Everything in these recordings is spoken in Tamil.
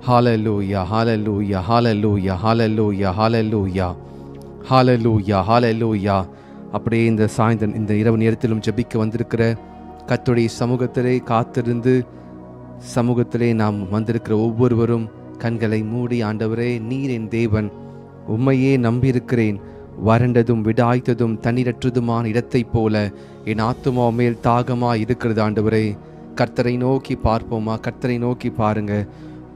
ஹalleluya hallelujah hallelujah hallelujah hallelujah hallelujah hallelujah. அப்படியே இந்த இரவு நேரத்திலும் ஜெபிக்க வந்திருக்கிற கர்த்தருடைய சமூகத்திலே காத்திருந்து சமூகத்திலே நாம் வந்திருக்கிற ஒவ்வொருவரும் கண்களை மூடி, ஆண்டவரே நீர் என் தேவன், உம்மையே நம்பியிருக்கிறேன், வறண்டதும் விடாய்த்ததும் தண்ணீரற்றதுமான இடத்தைப் போல என் ஆத்துமா மேல் தாகமாக இருக்கிறது. ஆண்டவரே கர்த்தரை நோக்கி பார்ப்போமா? கர்த்தரை நோக்கி பாருங்க.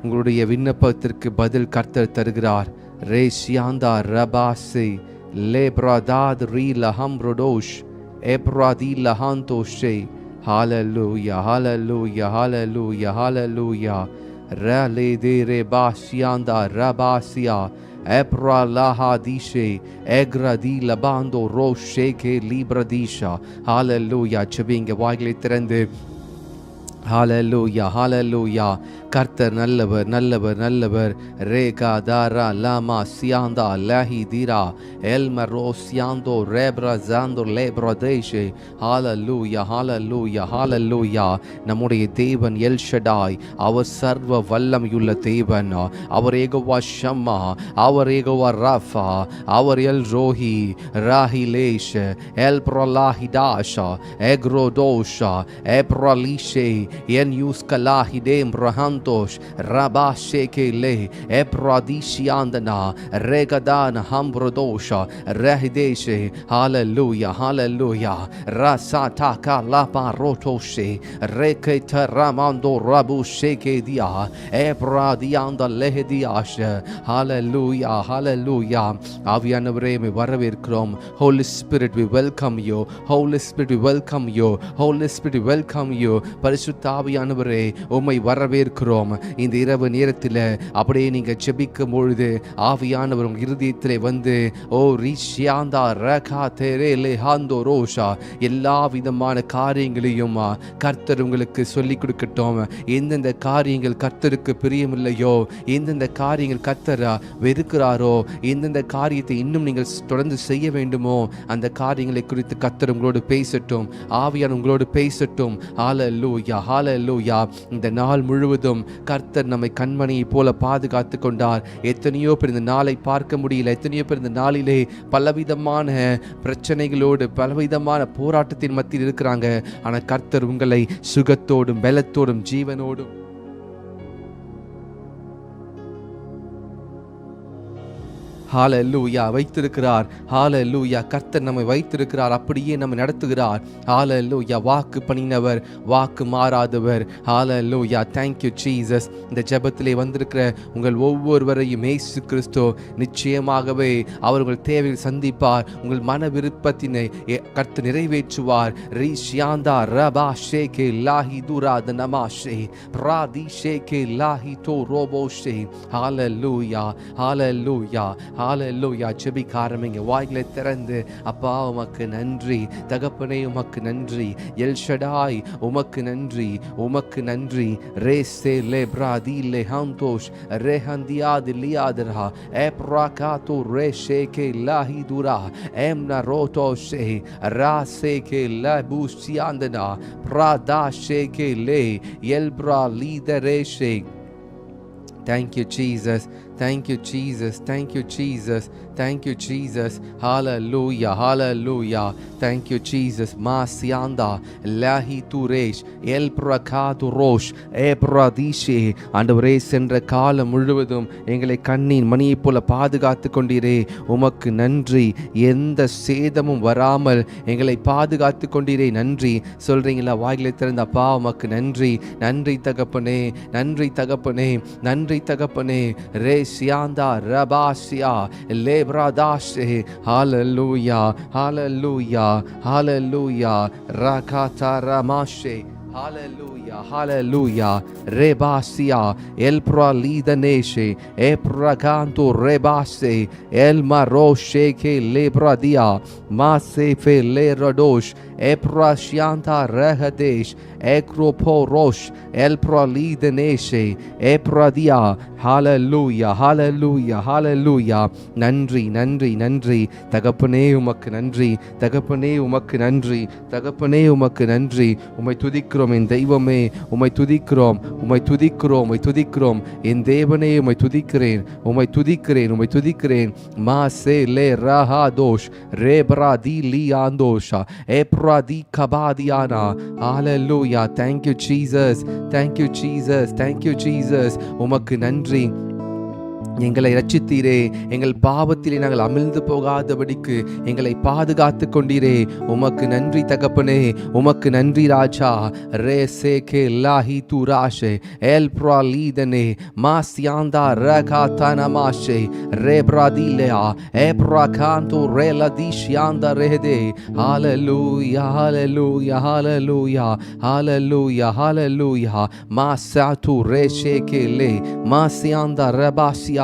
உங்களுடைய விண்ணப்பத்திற்கு பதில் கர்த்தர் தருகிறார். ரே ஷியாந்தா ரபாசே லேப்ராதாத் ரீ லஹம் ரோடோஷ் ஏப்ராதி லஹாந்தோஷே. ஹalleluya hallelujah hallelujah hallelujah. ரலே தே ரே பாஷியாந்தா ரபாசியா ஏப்ரா லஹாதிஷே ஏக்ரதி லபாந்தோ ரோஷே கே லிப்ரதீஷா. ஹalleluya. ஜெபிங்க, வாய்களை திறந்து. ஹalleluya hallelujah. கர்த்தர் நல்லவர் நல்லவர் நல்லவர். ரேகா தாரா லாமா சியாந்தா லாஹி தீரா எல்மரோ சியாந்தோ ரேப்ரா ஜாந்தோ லேப்ரதேஷே. ஹalleluya hallelujah hallelujah. நம்முடைய தேவன் எல் ஷடாய், அவர் சர்வ வல்லமையுள்ள தேவன். அவர் ஏகோவா ஷம்மா, அவர் ஏகோவா ராஃபா, அவர் எல் ரோஹி ராஹிலேஷ் எல் ப்ரலாஹிடாஷா எக்ரோடோஷா எப்ரலிஷே என் யூஸ்கலாஹிடேம் ரஹந்தோஷ் ரபாஷேகேலே எப்ராதிஷியாந்தனா ரெகதான் ஹம்ரோதோஷா ரஹிதேஷே. ஹalleluya hallelujah. ரசாடாகா லாபாரோட்டோஷே ரெகேத ரமாந்தோ ரபுஷேகேதியா எப்ராதியாந்த லெஹதியாஷ. ஹalleluya hallelujah. ஆவியானவரே வரவேற்கிறோம். Holy Spirit we welcome you. Holy Spirit we welcome you. Holy Spirit we welcome you. பரிசுத்த ஆவியானவரே உம்மை வரவேற்கிறோம். இந்த இரவு நேரத்தில் அப்படியே நீங்க ஜெபிக்கும் பொழுது ஆவியானவர் உங்கள் இருதயத்திலே வந்து ஓ ரிஷியாந்தா ரகா தெரே லேஹாந்தோ ரோஷா எல்லா விதமான காரியங்களையும் கர்த்தர் உங்களுக்கு சொல்லிக் கொடுக்கட்டும். எந்தெந்த காரியங்கள் கர்த்தருக்கு பிரியமில்லையோ, எந்தெந்த காரியங்கள் கர்த்தர் வெறுக்கிறாரோ, எந்தெந்த காரியத்தை இன்னும் நீங்கள் தொடர்ந்து செய்ய வேண்டுமோ அந்த காரியங்களை குறித்து கர்த்தர் உங்களோடு பேசட்டும். ஆவியானவர் உங்களோடு பேசட்டும். ஹalleluya hallelujah. இந்த நாள் முழுவதும் கர்த்தர் நம்மை கண்மணியை போல பாதுகாத்து கொண்டார். எத்தனையோ பேர் இந்த நாளை பார்க்க முடியல, எத்தனையோ பேர் இந்த நாளிலே பலவிதமான பிரச்சனைகளோடு பலவிதமான போராட்டத்தின் மத்தியில் இருக்கிறாங்க. ஆனால் கர்த்தர் உங்களை சுகத்தோடும் பலத்தோடும் ஜீவனோடும் ஹalleluya வைத்திருக்கிறார். ஹalleluya. கர்த்தர் நம்மை வைத்திருக்கிறார், அப்படியே நம்மை நடத்துகிறார். ஹalleluya. வாக்கு பண்ணினவர், வாக்கு மாறாதவர். ஹalleluya. thank you Jesus. இந்த ஜெபத்திலே வந்திருக்கிற உங்கள் ஒவ்வொருவரையும் இயேசு கிறிஸ்து நிச்சயமாகவே அவர்கள் தேவையை சந்திப்பார். உங்கள் மன விருப்பத்தினை கர்த்தர் நிறைவேற்றுவார். ரிஷியாந்தா ரபா ஷேகே லாஹி துராத நமாஷே பிராதி ஷேகே லாஹி தோ ரோபோஷே. ஹalleluya hallelujah ஹalleluya. ஜெபிக்க ஆரம்பிங்க, வாய்களை திறந்து. அப்பா உமக்கு நன்றி, தகப்பனே உமக்கு நன்றி, எல் ஷடாய் உமக்கு நன்றி, உமக்கு நன்றி. ரேசே லேப்ராதி லேஹாந்தோஷ் ரேஹந்தியாத் லியாதரா எப்ராகாத்து ரேஷேகே லாஹிதுரா எம்னா ரோட்டோஷே ராசேகே லாபுஷியாந்தனா பிராதாஷேகே லே எல்ப்ரா லீதரேஷே. Thank you Jesus. Thank you Jesus. Thank you Jesus. Thank you Jesus. Hallelujah hallelujah. Thank you Jesus. Masianda lahi turesh el prakatu rosh ebradishe. ஆண்டவரே சென்ற காலம் முழுவதும் எங்களை கண்ணின் மணியைப் போல பாதுகாத்து கொண்டீரே, உமக்கு நன்றி. எந்த சேதமும் வராமல் எங்களை பாதுகாத்து கொண்டீரே, நன்றி. சொல்றீங்களா? வாய்களை திறந்த அப்பா உமக்கு நன்றி. நன்றி தகப்பனே, நன்றி தகப்பனே, நன்றி தகப்பனே. ரே சியாந்தா ரபாசியா லேப்ராதாஷே. ஹalleluya hallelujah hallelujah. rakata ramashe. Hallelujah hallelujah. Rebasia el pralidaneshe e praganto rebase el maroshe ke lebradia mase fe le radosh e prashianta rehadesh ekroporosh el pralidaneshe e pradia. Hallelujah hallelujah hallelujah. நன்றி நன்றி நன்றி தகப்பனே உமக்கு நன்றி, தகப்பனே உமக்கு நன்றி, தகப்பனே உமக்கு நன்றி. உம்மை துதிக்கிறோம் என் தெய்வமே. உம்மை துதிக்கிறோம், உம்மை துதிக்கிறோம், உம்மை துதிக்கிறோம். என் தேவனே உம்மை துதிக்கிறேன், உம்மை துதிக்கிறேன், உம்மை துதிக்கிறேன். மாசே லே ரஹா தோஷ் ரேப்ரா தி லியாந்தோஷா ஏப்ரா தி கபாதியானா. ஹalleluya. Thank you Jesus, thank you Jesus, thank you Jesus. உமக்கு நன்றி. எங்களை ரட்சித்தீரே, எங்கள் பாவத்திலே நாங்கள் அமிழ்ந்து போகாதபடிக்கு எங்களை பாதுகாத்து கொண்டீரே. உமக்கு நன்றி தகப்பனே, உமக்கு நன்றி ராஜா. ரே சே கே லாஹி து ராஷே எல் ப்ராலீதனே மாஸ்யாந்தா ரகா தனமாஷே ரே பிராதிலேயா ஏ ப்ராகாந்தோ ரே லதிஷ்யாந்தா ரேதே. ஹalleluya, hallelujah, hallelujah, hallelujah, hallelujah. மாசாது ரே ஷே கே லே மாஸ்யாந்தா ரபாசியா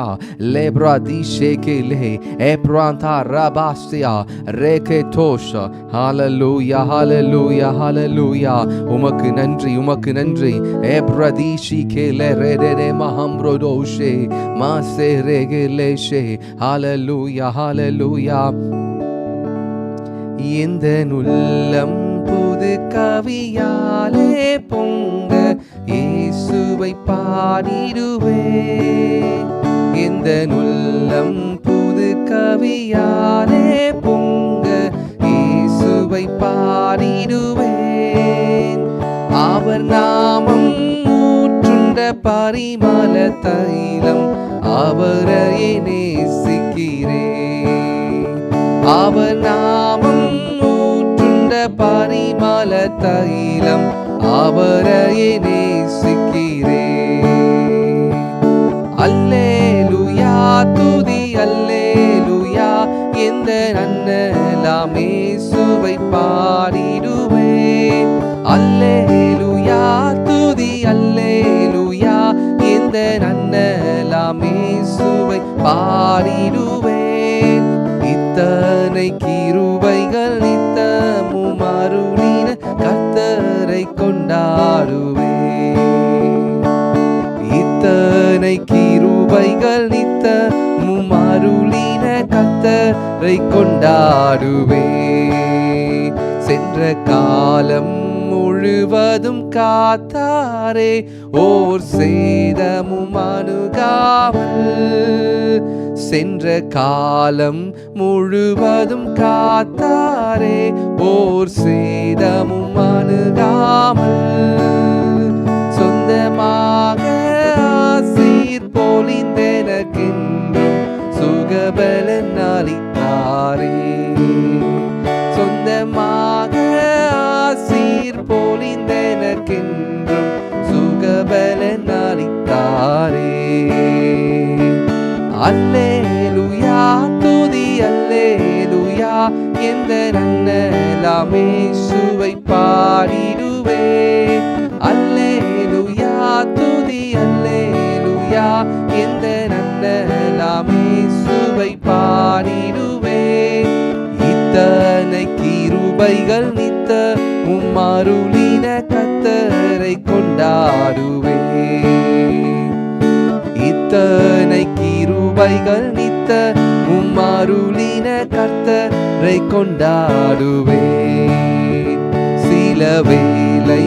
lebra di shekele ebranta rabasia reketosha. hallelujah, hallelujah, hallelujah. உமக்கு நன்றி, உமக்கு நன்றி. ebra di shekele redere mahambrodoshe mase regeleshe. hallelujah, hallelujah. இந்த உள்ளம் புது கவியாலே பொங்க இயேசுவை பாடிடுவே. இந்த உள்ளம் புது கவியாலே பொங்க இயேசுவை பாடிடுவேன். அவர் நாமம் ஊற்றுண்ட பரிமள தைலம் அவரையே நேசிக்கிறேன். அவர் நாமம் ஊற்றுண்ட பரிமள தைலம் அவரையே நேசிக்கிறேன். அல்லேலூயா துதி அல்லேலூயா. எந்த நன்னலாம் இயேசுவை பாடிடுவேன். அல்லேலூயா துதி அல்லேலூயா. எந்த நன்னலாம் இயேசுவை பாடிடுவேன். இத்தனை கிருபைகள் நித்தமும் அருளின கர்த்தரை கொண்டாடுவேன். இத்தனை கிருபைகள் நித்தமும் அருளின கர்த்தரை கொண்டாடுவேன். சென்ற காலம் முழுவதும் காத்தாரே, ஓர் சேதமும் அணுகாமல். சென்ற காலம் முழுவதும் காத்தாரே, ஓர் சேதமும் அணுகாமல். சொந்தமாக ஆசீர் பொழிந்தெனக்கென்றும் சுகபலன் அளித்தாரே. சொந்தமாக ஆசீர் பொழிந்தெனக்கென்றும் சுகபலன் அளித்தாரே. அல்லேலூயா துதி அல்லேலூயா. எந்த நன்னலாம் இயேசுவை பாடிடுவேன். அல்லேலூயா துதி அல்லேலூயா. எந்த நன்னலாம் இயேசுவை பாடிடுவேன். இத்தனை கிருபைகள் நித்தமும் அருளின கர்த்தரை கொண்டாடுவேன். இத்தனை கிருபைகள் நித்தமும் அருளின கர்த்தரை கொண்டாடுவேன். சில வேளை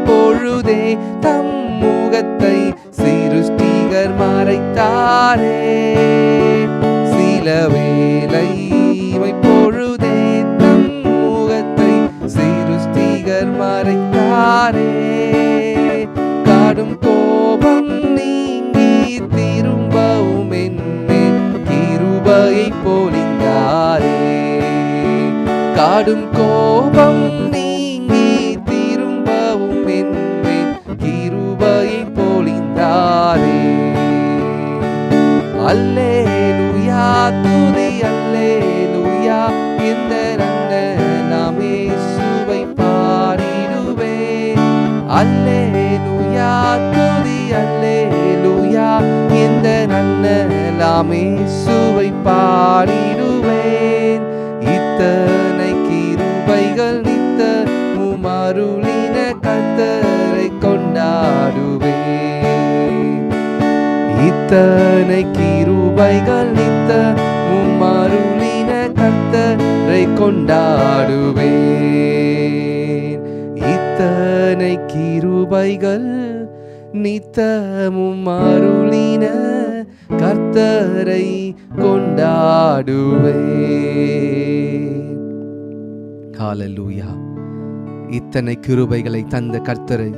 பொழுதே தம் முகத்தை சிருஷ்டிகர் மறைத்தாரே. சில வேளை பொழுதே தம் முகத்தை சிருஷ்டிகர் மறைத்தாரே. கடும் கோபம் நீங்கி திரும்பவும் என்னேன் கிருபையை பொழிந்தாரே. கடும் கோபம் நீங்கி திரும்பவும் என்னேன் கிருபையை பொழிந்தாரே. அல்லேலூயா துதி அல்லேலூயா. இந்த நன்னலாம் இயேசுவை பாடிடுவேன். அல்லேலூயா துதி அல்லேலூயா. இந்த நன்னலாம் இயேசுவை பாடிடுவேன். இத்தனை கிருபைகள் நித்தமும் அருளின கர்த்தரை கொண்டாடுவேன். இத்தனை கிருபைகள் நித்தமும் அருளின கர்த்தரை கொண்டாடுவேன். இத்தனை இத்தனை கிருபைகள் நித்தமும் அருளின கர்த்தரை கொண்டாடுவே. ஹல்லேலூயா. இத்தனை கிருபைகளை தந்த கர்த்தரை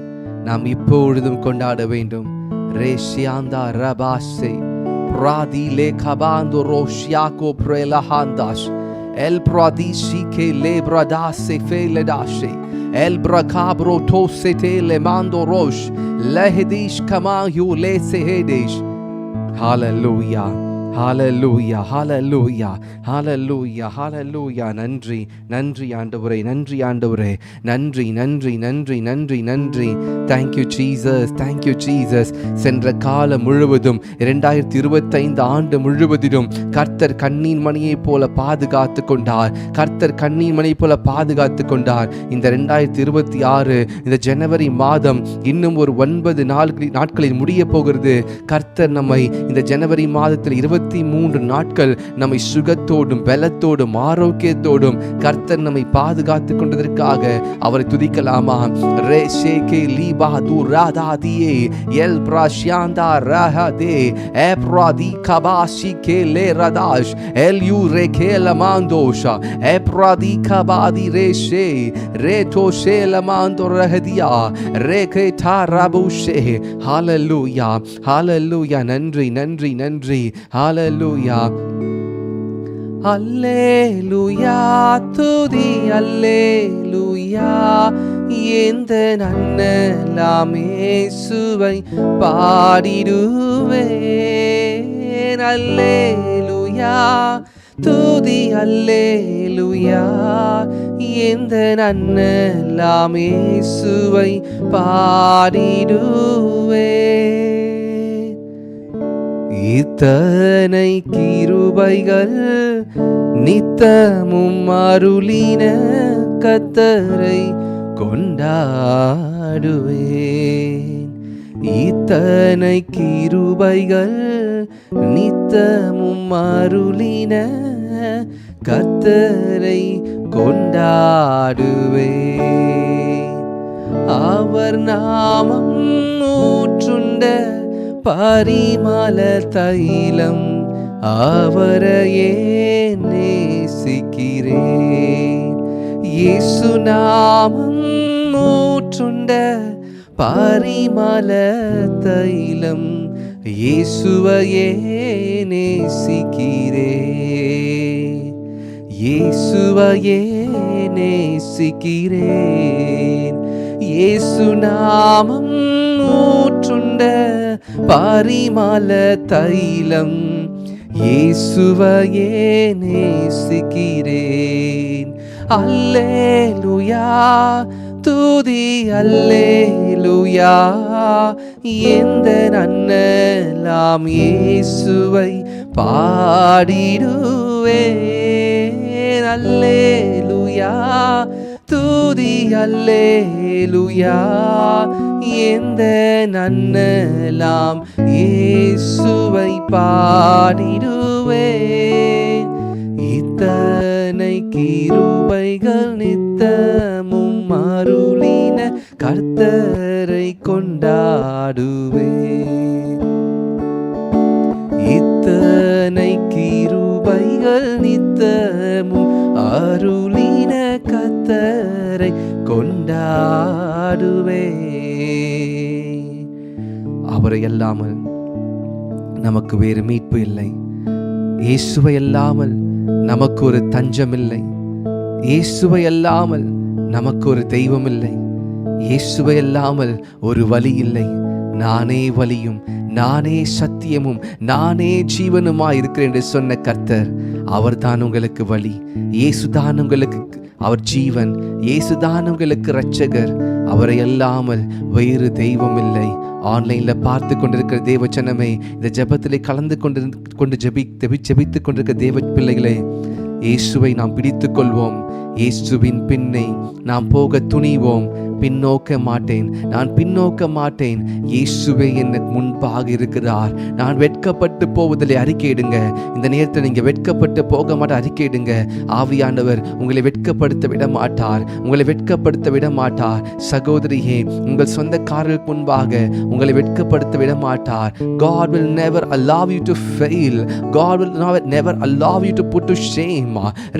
நாம் இப்பொழுதும் கொண்டாட வேண்டும். ரேஷியாந்தா ரபாசே Pradi le cabando rosciaco prelahandash El pradisi che le bradasse fele dashe El bracabro tosse te le mando rosh Lehedish kamayu le sehedish. Hallelujah. ஹalleluya ஹalleluya ஹalleluya ஹalleluya. நன்றி நன்றி ஆண்டவரே, நன்றி ஆண்டவரே, நன்றி நன்றி நன்றி நன்றி நன்றி. Thank you Jesus, thank you Jesus. சென்ற காலம் முழுவதும் 2025 ஆண்டு முழுவதிலும் கர்த்தர் கண்ணீர் மணியைப் போல பாதுகாத்து கொண்டார். கர்த்தர் கண்ணீர் மணியைப் போல பாதுகாத்து கொண்டார். இந்த 2026 இந்த ஜனவரி மாதம் இன்னும் ஒரு 9 நாட்களில் முடிய போகிறது. கர்த்தர் நம்மை இந்த ஜனவரி மாதத்தில் 23 நாட்கள் நம்மை சுகத்தோடும் பலத்தோடும் ஆரோக்கியத்தோடும் கர்த்தர் நம்மை பாதுகாத்து கொண்டதற்காக அவரை துதிக்கலாமா? ரேஷேகே லீபா துராதாதியே எல் பிரஷாந்தா ரஹதே எப்ராதி கபாஷி கே லே ரதாஷ் எல் யூ ரேகே லமாந்தோஷா எப்ராதி கபாதி ரேஷே ரேட்டோஷே லமாந்தோ ரஹதியா ரேகே தாராபுஷே. ஹalleluya ஹalleluya. நன்றி நன்றி நன்றி. ஹalleluya அல்லேலூயா துதி அல்லேலூயா. எந்த நன்னலாம் இயேசுவை பாடிடுவேன். அல்லேலூயா துதி அல்லேலூயா. எந்த நன்னலாம் இயேசுவை பாடிடுவேன். இத்தனை கிருபைகள் நித்தமும் அருளின கர்த்தரை கொண்டாடுவேன். இத்தனை கிருபைகள் நித்தமும் அருளின கர்த்தரை கொண்டாடுவேன். அவர் நாமம் ஊற்றுண்ட பரிமள தைலம் அவரையே நேசிக்கிறேன். இயேசு நாமம் ஊற்றுண்ட பரிமள தைலம் இயேசுவையே நேசிக்கிறேன். இயேசுவையே நேசிக்கிறேன். இயேசு நாமம் ஊற்றுண்ட பரிமள தைலம் இயேசுவையே நேசிக்கிறேன். அல்லேலூயா துதி அல்லேலூயா. எந்த நன்னலாம் இயேசுவை பாடிடுவேன். அல்லேலூயா துதி அல்லேலூயா. எந்த நன்னலாம் இயேசுவை பாடிடுவேன். இத்தனை கிருபைகள் நித்தமும் அருளின கர்த்தரை கொண்டாடுவேன். இத்தனை கிருபைகள் நித்தமும் அருளின கர்த்தரை கொண்டாடுவேன். அவரை அல்லாமல் நமக்கு வேறு மீட்பு இல்லை. இயேசுவை அல்லாமல் நமக்கு ஒரு தஞ்சம் இல்லை. இயேசுவை அல்லாமல் நமக்கு ஒரு தெய்வம் இல்லை. இயேசுவை அல்லாமல் ஒரு வழி இல்லை. நானே வழியும் நானே சத்தியமும் நானே ஜீவனுமாய் இருக்கிறேன் என்று சொன்ன கர்த்தர் அவர்தான் உங்களுக்கு வழி. இயேசுதான் உங்களுக்கு அவர் ஜீவன். இயேசுதான் உங்களுக்கு இரட்சகர். அவரை அல்லாமல் வேறு தெய்வம் இல்லை. ஆன்லைன்ல பார்த்து கொண்டிருக்கிற தேவ ஜனமே, இந்த ஜெபத்திலே கலந்து கொண்டு ஜெபித்து கொண்டிருக்கிற தேவ பிள்ளைகளே, இயேசுவை நாம் பிடித்துக் கொள்வோம். இயேசுவின் பின்னே நாம் போக துணிவோம். பின்னோக்க மாட்டேன், நான் பின்னோக்க மாட்டேன். இயேசுவே எனக்கு முன்பாக இருக்கிறார். நான் வெட்கப்பட்டு போவதில்லை. அறிக்கையிடுங்க. இந்த நேரத்தில் நீங்க வெட்கப்பட்டு போக மாட்ட அறிக்கையிடுங்க. ஆவியானவர் உங்களை வெட்கப்படுத்த விட மாட்டார், உங்களை வெட்கப்படுத்த விட மாட்டார். சகோதரியே, உங்கள் சொந்தக்காரர்களுக்கு முன்பாக உங்களை வெட்கப்படுத்த விட மாட்டார். God will never allow you to fail. God will never allow you to put to shame.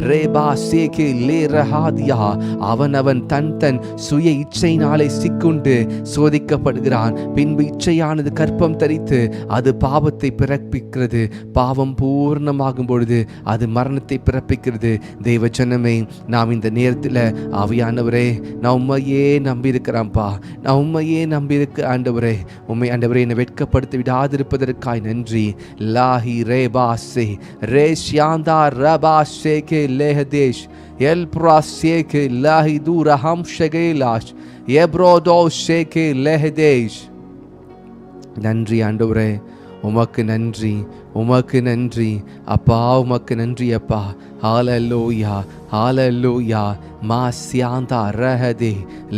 ரேபா சேகே லே ரஹாதியா. அவன் தன் சுய இச்சையினாலே சிக்குண்டு சோதிக்கப்படுகிறான். பின்பு இச்சையானது கற்பம் தரித்து அது பாவத்தை பிறப்பிக்கிறது. பாவம் பூர்ணமாகும் பொழுது அது மரணத்தை பிறப்பிக்கிறது. தெய்வ ஜனமே, நாம் இந்த நேரத்தில் ஆவியானவரே, நான் உண்மையே நம்பியிருக்கிறேன்ப்பா, நான் உண்மையே நம்பியிருக்க ஆண்டவரே, உண்மை ஆண்டவரே, என்னை வெட்கப்படுத்தி விடாதிருப்பதற்காய் நன்றி. லாஹி ரேபா சே ரே ஷியாந்தா ரபா ஷேகே லேஹதேஷ் எல் ப்ரா ஷேகே லாஹி தூர ஹம் ஷகேலாஷ் எப்ரோதோ ஷேகே லேஹதேஷ். நன்றி ஆண்டவரே, உமக்கு நன்றி, உமக்கு நன்றி அப்பா, உமக்கு நன்றி அப்பா. ஹalleluya, ஹalleluya. மாஸ்யாந்தா ரஹதே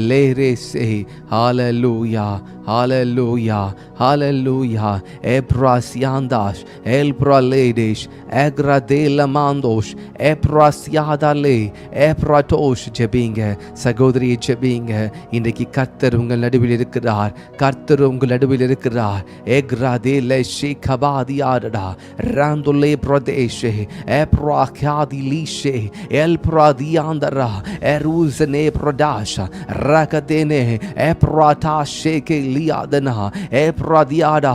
லேரே சே. ஹalleluya, ஹalleluya, ஹalleluya. எப்ராஸ்யாந்தாஷ் எல்ப்ராலேடேஷ் எக்ராதேலமாந்தோஷ் எப்ராஸ்யாதாலே எப்ராட்டோஷ். ஜெபிங்க சகோதரியை, ஜெபிங்க. இன்றைக்கு கர்த்தர் உங்கள் நடுவில் இருக்கிறார், கர்த்தர் உங்கள் நடுவில் இருக்கிறார். எக்ராதேலே ஷேகபாதியாடா ராந்துலே பிரதேஷே எப்ராக்யாதிலிஷே எல்ப்ராதியாந்தரா எருசனே பிரடாஷா ரகதேனே எப்ராட்டா ஷேகே லியாதனா எப்ராதியாடா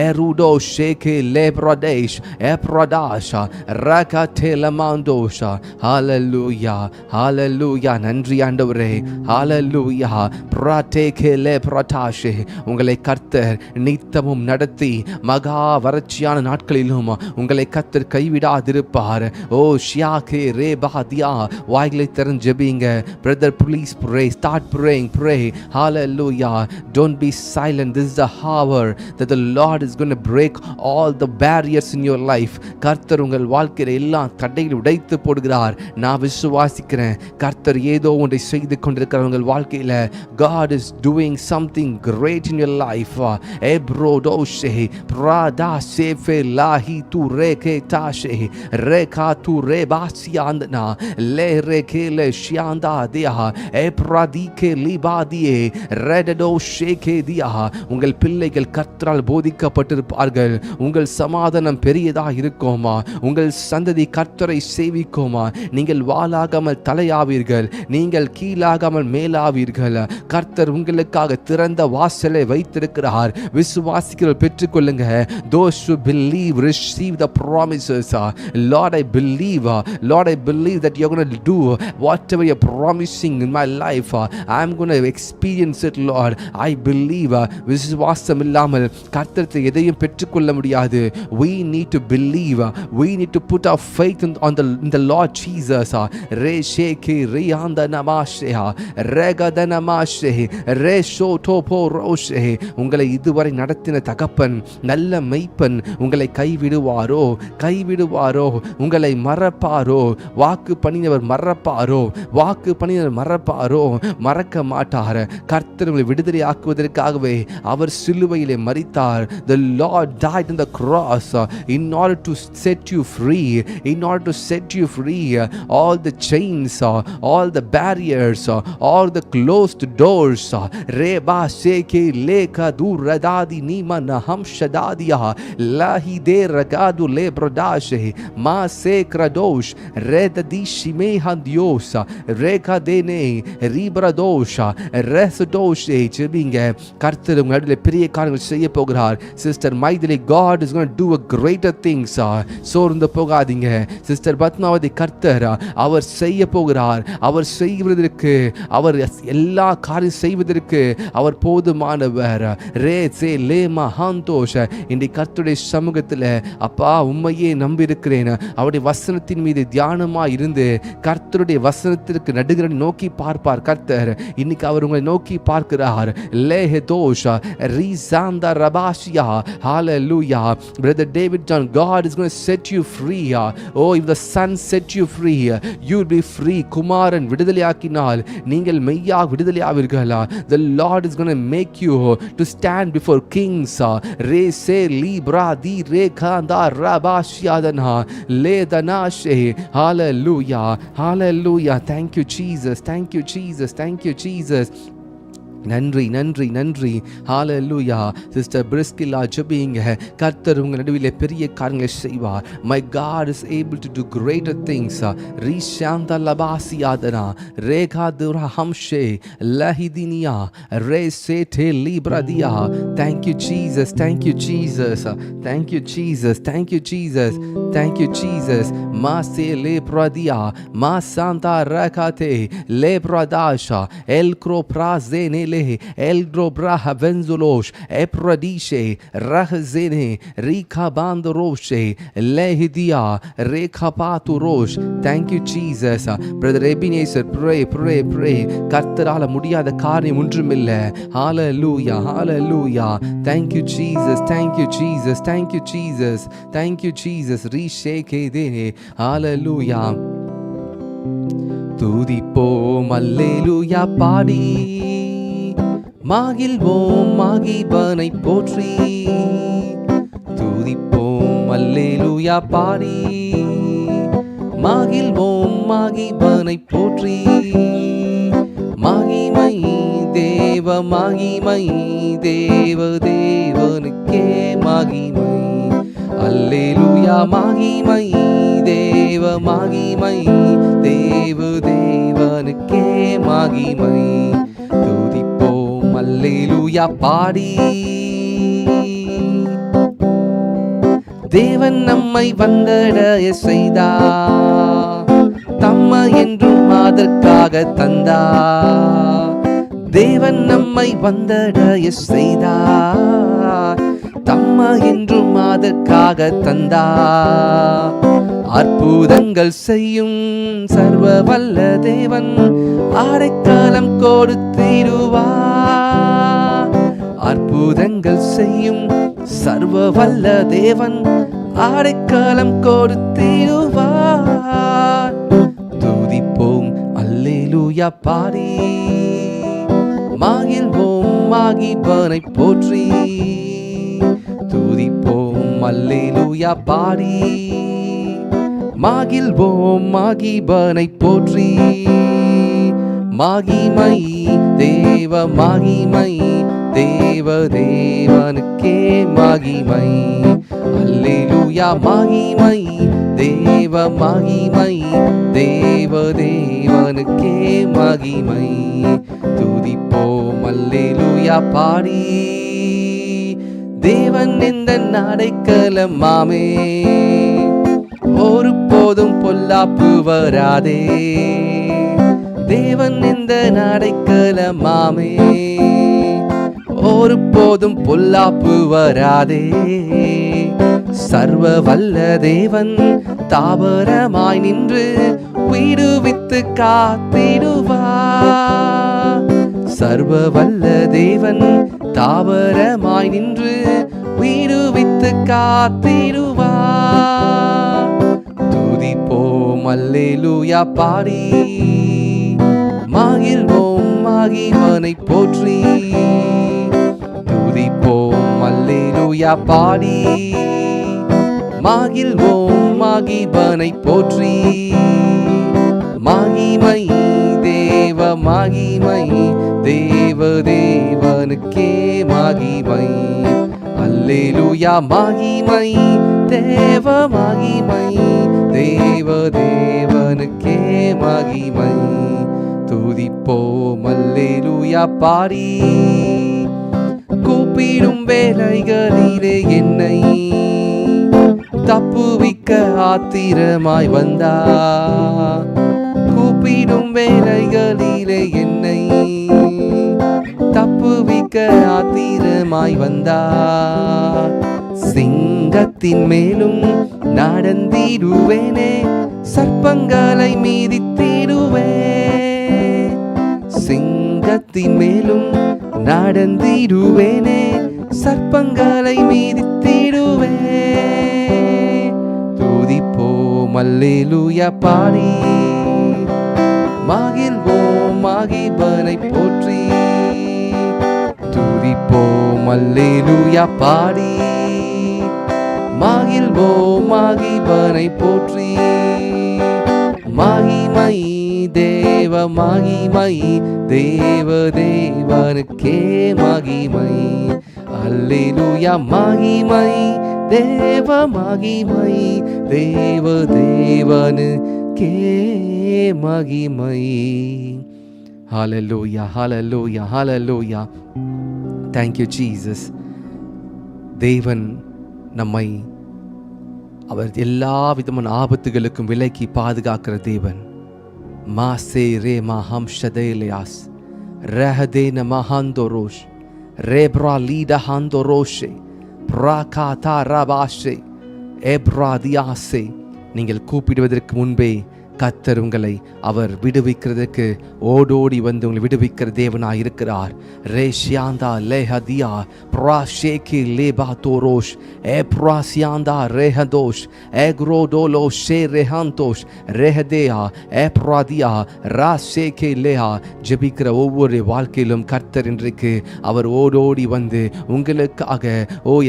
எருடோ ஷேகே லேப்ரதேஷ் எப்ரடாஷா ரகதேலமாந்தோஷா. ஹalleluya, ஹalleluya. நன்றி ஆண்டவரே, ஹalleluya. பிரதேகே லேப்ரடாஷே. உங்களை கர்த்தர் நித்தமும் நடத்தி மகா வறட்சியான நாட்களிலும் உங்களை கர்த்தர் கைவிடாதிருப்பார். ஓ ஷியாகே ரேபாதியா. வாய்களை திறந்து ஜெபிங்க. Brother, please pray, start praying, pray. Hallelujah. Don't be silent. This is the hour that the Lord is going to break all the barriers in your life. கர்த்தர் உங்கள் வாழ்க்கையில எல்லா தடைகளை உடைத்து போடுகிறார். நான் விசுவாசிக்கிறேன், கர்த்தர் ஏதோ ஒன்றை செய்து கொண்டிருக்கிறார் உங்கள் வாழ்க்கையில. God is doing something great in your life. Ebrodoshe prada sefe lahi tu reke tashe reka tu rebasiandna le reke le shianda dia epradike libadie redo sheke dia. உங்கள் பிள்ளைகள் கர்த்தரால் போதிக்கப்பட்டிருப்பார்கள். உங்கள் சமாதானம் பெரியதா இருக்குமா, உங்கள் சந்ததி கர்த்தரை சேவிக்குமா. நீங்கள் வாளாகாமல் தலையாவீர்கள், நீங்கள் கீழாகாமல் மேலாவீர்கள். கர்த்தர் உங்களுக்காக திறந்த வாசலை வைத்திருக்கிறார். விசுவாசிக்கிற பெற்றுக்கொள்ளுங்க. Those who believe receive the promises. Lord, I believe. Lord, I believe that you're going to do whatever you're promising in my life. I'm going to experience it, Lord. I believe. விசுவாசம் இல்லாமல் கர்த்தரை எதையும் பெற்றுக்கொள்ள முடியாது. We need to believe. We need to put our faith in the Lord Jesus. Re sheke rianda namashe regada namashe re shotopo roshe. உங்களை இதுவரை நடத்தின தகப்பன், நல்ல மெய்ப்பன் உங்களை கைவிடுவாரோ, கைவிடுவாரோ, உங்களை மறப்பாரோ, வாக்கு பண்ணினவர் மறப்பாரோ, வாக்கு பண்ணினவர் மறப்பாரோ, மறக்க மாட்டார். கர்த்தர் உங்களை விடுதலை ஆக்குவதற்காகவே அவர் சிலுவையிலே மரித்தார். The Lord died on the cross in order to set you free, in order to set you free. All the chains, all the barriers, all the closed doors. Reba seke leka duradadi nima naham shadadia lahi de ragadu lebrodashe ma sekradosh redadishi mehandiosa reka dene ribradosha resdoshe. ஜெபிங்க. கர்த்தர் உங்கள் நடுவில் பெரிய காரியங்கள் செய்ய போகிறார். Sister Maithili, God is going to do a greater things. சோர்ந்து போகாதீங்க. சிஸ்டர் பத்மாவதி, கர்த்தர் அவர் செய்ய போகிறார். அவர் செய்வதற்கு, அவர் எல்லா காரியம் செய்வதற்கு அவர் போதுமானவர். ரே சே லே மஹாந்தோஷ. இன்றைக்கு கர்த்தருடைய சமூகத்தில் அப்பா உண்மையே நம்பி இருக்கிறேன். அவருடைய வசனத்தின் வேதத்தின் மீது தியானமாக இருந்து கர்த்தருடைய வசனத்திற்கு நடுகிறனை நோக்கி பார்ப்பார் கர்த்தர். இன்னைக்கு அவர் உங்களை நோக்கி பார்க்கிறார். லேஹதோஷா ரீசாந்தா ரபாஷியா ஹalleluya. Brother David John, God is going to set you free. Oh, if the Son set you free, you will be free. குமாரன் விடுதலையாக்கினால் நீங்கள் மெய்யாக விடுதலையாவீர்களா? The Lord is going to make you to stand before kings. Re se libra di re kanda rabashiadana le danashe. Hallelujah, hallelujah. Thank you Jesus, thank you Jesus, thank you Jesus. நன்றி நன்றி நன்றி. ஹalleluya. சிஸ்டர் பிரிஸ்கில்லா ஜெபிங்க. கர்த்தர் உங்கள் நடுவிலே பெரிய காரியங்களை செய்வார். My God is able to do greater things. ரீஷாந்த லபாசியாதனா Rekha துரஹம்ஷே லஹிதினியா ரேசேட்டே லிப்ரதியா. Thank you Jesus, thank you Jesus, thank you Jesus, thank you Jesus, thank you Jesus. மாசே லேப்ரதியா மாசாந்தா ரகாதே லேப்ரதாஷா எல்க்ரோ பிராசேனே Eldro braha venzulosh epradishe rahzene rika bandoroshe lehidia reka paturosh. Thank you Jesus. Brother Ebenezer, pray. கர்த்தரால முடியாத காரியம் ஒன்றுமில்லை. Hallelujah, hallelujah. Thank you Jesus, thank you Jesus, thank you Jesus, thank you Jesus. Rishekede. Hallelujah. துதிப்போம் அல்லேலூயா பாடி மகிழ்வோம் மகிபனை போற்றி. துதிப்போம் அல்லேலூயா பாடி மகிழ்வோம் மகிபனை போற்றி. மகிமை தேவ மகிமை தேவ தேவனுக்கே மகிமை. அல்லேலூயா மகிமை தேவ மகிமை தேவ தேவனுக்கே மகிமை. துதிப்போம் அல்லேலூயா பாடி. தேவன் நம்மை வந்தடைய செய்தார், தம்மை என்றும் அதற்காக தந்தார். தேவன் நம்மை வந்தடைய செய்தார், தம்மை என்றும் அதற்காக தந்தார். அற்புதங்கள் செய்யும் சர்வ வல்ல தேவன் அடைக்கலம் கொடுத்திடுவார். அற்புதங்கள் செய்யும் சர்வ வல்ல தேவன் அடைக்கலம் கொடுத்திடுவார். துதிப்போம் அல்லேலூயா பாடி மகிழ்வோம் மகிபனை போற்றி. துதிப்போம் அல்லேலூயா பாடி மகிழ்வோம் மகிபனை போற்றி. மகிமை தேவ மகிமை தேவ தேவனுக்கே மகிமை. அல்லேலூயா மகிமை தேவ மகிமை தேவ தேவனுக்கே மகிமை. துதிப்போம் அல்லேலூயா பாடி. தேவன் எந்த அடைக்கலமாமே, ஒரு போதும் பொல்லாப்பு வராதே. தேவன் எந்த அடைக்கலமாமே, ஒரு போதும் பொல்லாப்பு வராதே. சர்வ வல்ல தேவன் தாவரமாய் நின்று விடுவித்து காத்திடுவார். சர்வ வல்ல தேவன் தாவரமாய் நின்று விடுவித்து காத்திடுவார். துதிப்போம் அல்லேலூயா பாடி மகிழ்வோம் மகிபனை போற்றி. துதிப்போம் அல்லேலூயா பாடி மகிழ்வோம் மகிபனை போற்றி. மகிமை தேவ மகிமை தேவ தேவனுக்கே மகிமை. அல்லேலூயா மகிமை தேவ மகிமை தேவ தேவனுக்கே மகிமை. துதிப்போம் அல்லேலூயா பாடி. கூப்பிடும் வேளைகளிலே என்னை தப்புவிக்க ஆத்திரமாய் வந்தார். கூப்பிடும் வேளைகளிலே என்னை தப்புவிக்க ஆத்திரமாய் வந்தார். சிங்கத்தின் மேலும் நடந்திடுவேனே, சர்ப்பங்களை மீதித்திடுவே. சிங்கத்தின் மேலும் நடந்திடுவேனே, சர்ப்பங்களை மீதித்திடுவே. துதிப்போம் அல்லேலூயா பாடி, மகிழ்வோம் மகிபனை போற்றி. துதிப்போம் அல்லேலூயா பாடி, மகிழ்வோம் மகிபனை போற்றி. மகிமை தேவ மகிமை, தேவ தேவனுக்கே மகிமை. அல்லேலூயா மகிமை தேவ மகிமை, தேவ தேவனுக்கே மகிமை. ஹல்லேலூயா ஹல்லேலூயா ஹல்லேலூயா. Thank you Jesus. தேவன் நம்மை அவர் எல்லா விதமான ஆபத்துகளுக்கும் விலக்கி பாதுகாக்கிற தேவன். மாசே ரே மஹம் ஷதேலியாஸ் ரஹதே நமஹந்தோரோஷ் ரேப்ரா லீட ஹந்தோரோஷே பிராகாதா ரபாஷே எப்ராதியாசே. நீங்கள் கூப்பிடுவதற்கு முன்பே கர்த்தர் உங்களை அவர் விடுவிக்கிறதுக்கு ஓடோடி வந்து உங்களை விடுவிக்கிற தேவனாய் இருக்கிறார். ரேஷியாந்தா லேஹதியா ப்ராஷேகி லேபாதோரோஷ் ஏப்ராசியாந்தா ரேஹதோஷ் ஏக்ரோடோலோ ஷே ரேஹாந்தோஷ் ரேஹதேயா ஏப்ராதியா ராஷேகே லேஹா. ஜெபிக்கிற ஒவ்வொரு வாழ்க்கையிலும் கர்த்தர் இன்றைக்கு அவர் ஓடோடி வந்து உங்களுக்காக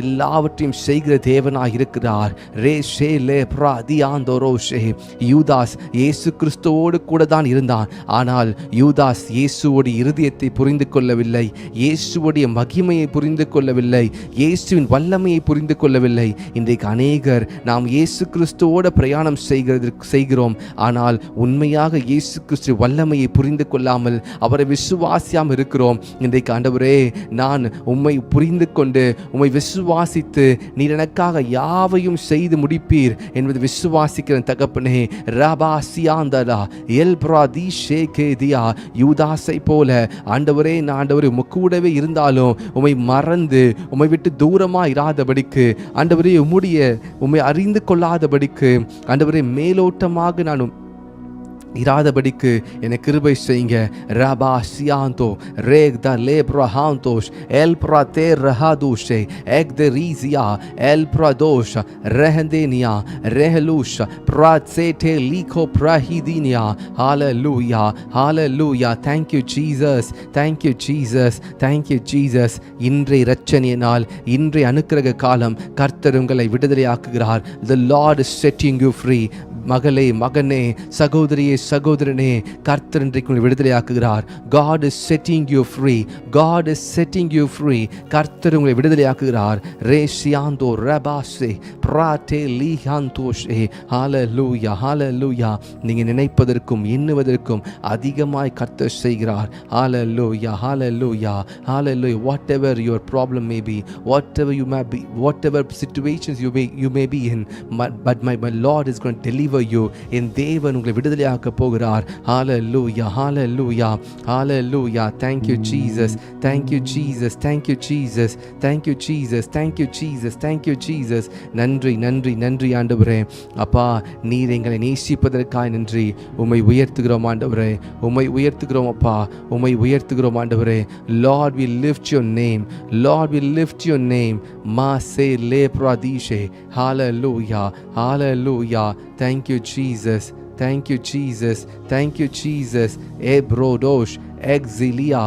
எல்லாவற்றையும் செய்கிற தேவனாய் இருக்கிறார். ரே ஷே லே பிராதியாந்தோரோஷே. யூதாஸ் இயேசு கிறிஸ்துவோடு கூட தான் இருந்தான். ஆனால் யூதாஸ் இயேசுவோட இருதயத்தை புரிந்து கொள்ளவில்லை, இயேசுவோடைய மகிமையை புரிந்து கொள்ளவில்லை, இயேசுவின் வல்லமையை புரிந்து கொள்ளவில்லை. இன்றைக்கு அநேகர் நாம் இயேசு கிறிஸ்துவோட பிரயாணம் செய்கிறோம். ஆனால் உண்மையாக இயேசு கிறிஸ்து வல்லமையை புரிந்து கொள்ளாமல் அவரை விசுவாசியாமல் இருக்கிறோம். இன்றைக்கு ஆண்டவரே, நான் உம்மை புரிந்து கொண்டு உம்மை விசுவாசித்து நீர் எனக்காக யாவையும் செய்து முடிப்பீர் என்பது விசுவாசிக்கிற தகப்பனே. ராபா சியாந்தலா எல்பிராதி ஷேகேதியா. யூதாஸை போல ஆண்டவரே, நான் ஆண்டவரே கூடவே இருந்தாலும் உம்மை மறந்து உம்மை விட்டு தூரமாக இராதபடிக்கு, ஆண்டவரே உம்மை அறிந்து கொள்ளாதபடிக்கு, ஆண்டவரே மேலோட்டமாக நான் இராதபடிக்கு எனக்கு கிருபை செய்யுங்க. ரபா சியாந்தோ ரேக் த லேப்ரஹாந்தோஷ் எல் பிரதே ரஹாதூஷே எக் த ரீசியா எல் பிரதோஷ் ரெஹந்தேனியா ரெஹலூஷ் பிரத்சேட்டே லீகோ பிரஹிதீனியா. ஹalleluya ஹalleluya. Thank you Jesus, thank you Jesus, thank you Jesus. இன்றைய இரட்சணிய நாள், இன்றைய அனுக்கிரக காலம். கர்த்தர் உங்களை விடுதலையாக்குகிறார். The Lord is setting you free. மகளே, மகனே, சகோதரியே, சகோதரனே, கர்த்தர் இன்றைக்கு விடுதலையாக்குகிறார். God is setting you free. God is setting you free. கர்த்தர் உங்களை விடுதலையாக்குகிறார். ரேஷியாந்தோ ரபாசே பிராட்டே லீஹாந்தோஷே. ஹalleluya ஹalleluya. நீங்க நினைப்பதற்கும் எண்ணுவதற்கும் அதிகமாய் கர்த்தர் செய்கிறார். ஹalleluya ஹalleluya ஹalleluya. Whatever your problem may be, whatever you may be, whatever situations you may be in, but my Lord is going to deliver you. என் தேவன் உங்களை விடுதலையாக்க போகிறார். ஹalleluya ஹalleluya ஹalleluya. Thank you Jesus, thank you Jesus, thank you Jesus, thank you Jesus, thank you Jesus, thank you Jesus. நன்றி நன்றி நன்றி ஆண்டவரே. அப்பா, நீர் எங்களை நேசிப்பதற்காக நன்றி. உம்மை உயர்த்துகிறோம் ஆண்டவரே, உம்மை உயர்த்துகிறோம் அப்பா, உம்மை உயர்த்துகிறோம் ஆண்டவரே. Lord, we lift your name. Lord, we lift your name. Maase le pradishe. Hallelujah hallelujah. Thank you Jesus, thank you Jesus, thank you Jesus. Ebrodosh exilia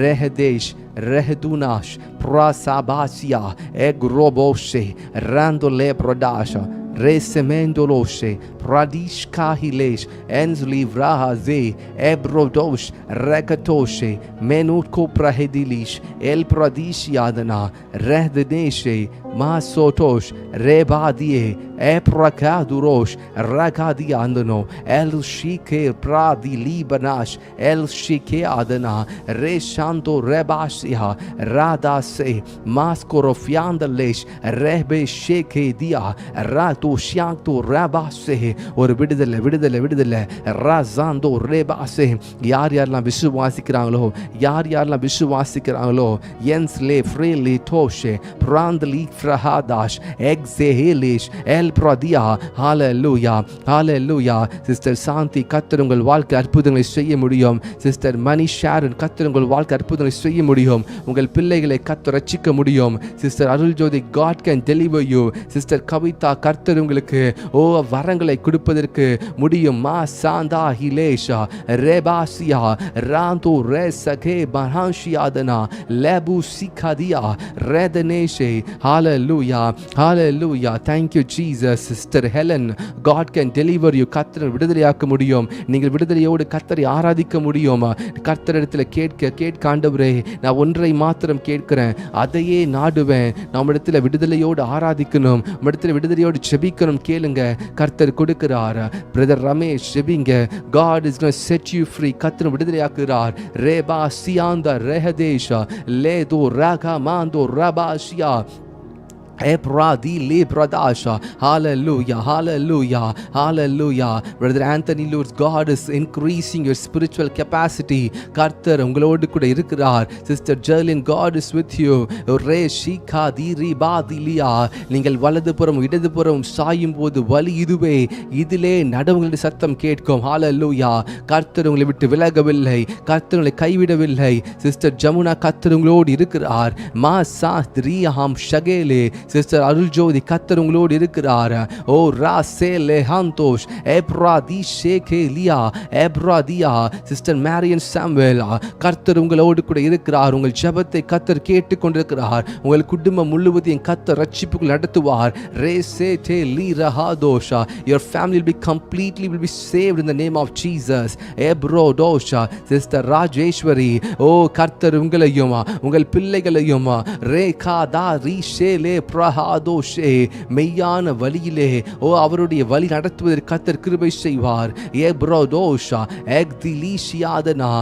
rehedesh rehedunash prasabasia egroboshe randole prodasha resemendoloshe pradish kahilesh enzlivrahaze ebrodosh rekatoshe menutko prahedilish el pradish yadana rehdeshe masotosh rebadie eprakadurosh rakadiandano el shike pradi libanash el shike adana reshanto rebashia radase maskorofiandalesh rebe sheke dia rato shanto rabase ஒரு விடுதலை விடுதலை விடுதலை. ரசாந்தோ ரேபாசே. யார் யாரெல்லாம் விசுவாசிக்கிறாங்களோ, யார் யாரெல்லாம் விசுவாசிக்கிறாங்களோ, என்ஸ்லே ஃப்ரேலி டோஷே பிராந்தலி ஃப்ரஹாதாஷ் எக்ஸேஹேலிஷ் எல் ப்ரதியா. ஹalleluya ஹalleluya. சிஸ்டர் சாந்தி, கர்த்தர் உங்கள் வாழ்க்கை அற்புதங்களை செய்ய முடியும். சிஸ்டர் மணி ஷாரன், கர்த்தர் உங்கள் வாழ்க்கை அற்புதங்களை செய்ய முடியும். உங்கள் பிள்ளைகளை கர்த்தர் ரட்சிக்க முடியும். Sister Arul Jothi, God can deliver you. Sister Kavitha, கர்த்தர் உங்களுக்கு வரங்களை கொடுப்பதற்கு முடியும். மா சாந்தா ஹிலேஷா ரேபாசியா ராந்தோ ரேசகே பஹான்ஷியாதனா லெபு சிகாதியா ரேதனேஷே. ஹalleluya ஹalleluya. thank you Jesus. Sister Helen, God can deliver you. கர்த்தர் விடுதலையாக்க முடியும். நீங்கள் விடுதலையோடு கர்த்தரை ஆராதிக்க முடியும். கர்த்தரிடத்தில் கேட்க ஆண்டவரே, நான் ஒன்றை மாத்திரம் கேட்கிறேன், அதையே நாடுவேன். நம்ம இடத்துல விடுதலையோடு ஆராதிக்கணும், நம்ம இடத்துல விடுதலையோடு ஜெபிக்கணும். கேளுங்க, கர்த்தர் கொடுக்கிறார். பிரதர் ரமேஷ், ஜெபிங்க. God is going to set you free. கர்த்தர் விடுதலையாக்குறார். ரேபா சியாந்தா ரெஹதேஷா லேதோ Raaga மாந்தோ ரபாஷியா Ebradi lebradasha. Hallelujah hallelujah hallelujah. Brother Anthony Lewis, God is increasing your spiritual capacity. கர்த்தர் உங்களோடு கூட இருக்கிறார். Sister Jerlyn, God is with you. ரே ஷிகா தீரி பாதிலியா. நீங்கள் வலதுபுறம் இடதுபுறம் சாயும் போது வலி இதுவே, இதிலே நடவுங்களுடைய சத்தம் கேட்கும். Hallelujah. கர்த்தர் உங்களை விட்டு விலகவில்லை, கர்த்தர் உங்களை கைவிடவில்லை. சிஸ்டர் ஜமுனா, கர்த்தர் உங்களோடு இருக்கிறார். மா சா த்ரீஹாம் ஷகேலே. சிஸ்டர் அருள் ஜோதி, கர்த்தர் உங்களோடு இருக்கிறார். ஓ ராசே லெஹாந்தோஷ் எப்ராதி ஷேகேலியா எப்ராதியா. சிஸ்டர் மேரியன் சாமுவேல், கர்த்தர் உங்களோடு கூட இருக்கிறார். உங்கள் ஜெபத்தை கர்த்தர் கேட்டுக்கொண்டிருக்கிறார். உங்கள் குடும்பம் முழுவதையும் கர்த்தர் ரட்சிப்புக்குள் நடத்துவார். ரேசே டே லீ ரஹாதோஷா. your family will be completely will be saved in the name of Jesus. எப்ரோடோஷா. சிஸ்டர் ராஜேஸ்வரி, ஓ கர்த்தர் உங்களையும் உங்கள் பிள்ளைகளையும் ரேகா தா ரீஷே லே பிரஹாதோஷே மெய்யான வழியிலே அவருடைய வழி நடத்துவதற்கு கர்த்தர் கிருபை செய்வார். எப்ரோடோஷா எக்திலிஷியாதனா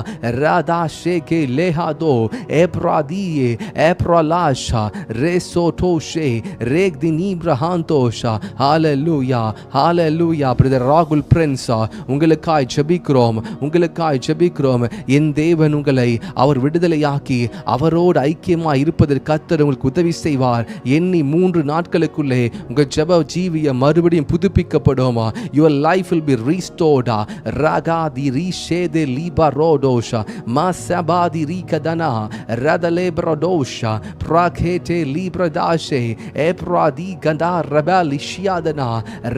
ராதாஷேகே லேஹாதோ எப்ராதியே எப்ரலாஷா ரேசோடோஷே ரேக்தினிப்ரஹாந்தோஷா. ஹalleluya ஹalleluya. பிரதர் ராகுல் பிரின்ஸ், உங்களுக்காய் ஜெபிக்கிறோம், உங்களுக்காய் ஜெபிக்கிறோம். என் தேவன் உங்களை அவர் விடுதலையாக்கி அவரோடு ஐக்கியமாய் இருப்பதற்கு கர்த்தர் உங்களுக்கு உதவி செய்வார். எண்ணி 3 நாட்களுக்குள்ளே உங்கள் ஜெப ஜீவியம் மறுபடியும் புதுப்பிக்கப்படும். your life will be restored. ரகாதி ரீஷேதே லிபரோடோஷா மாசபாதி ரீகதனா ரதலேப்ரோடோஷா பிரகேதே லிப்ரதாஷே எப்ராதி கண்டா ரபலிஷியாதனா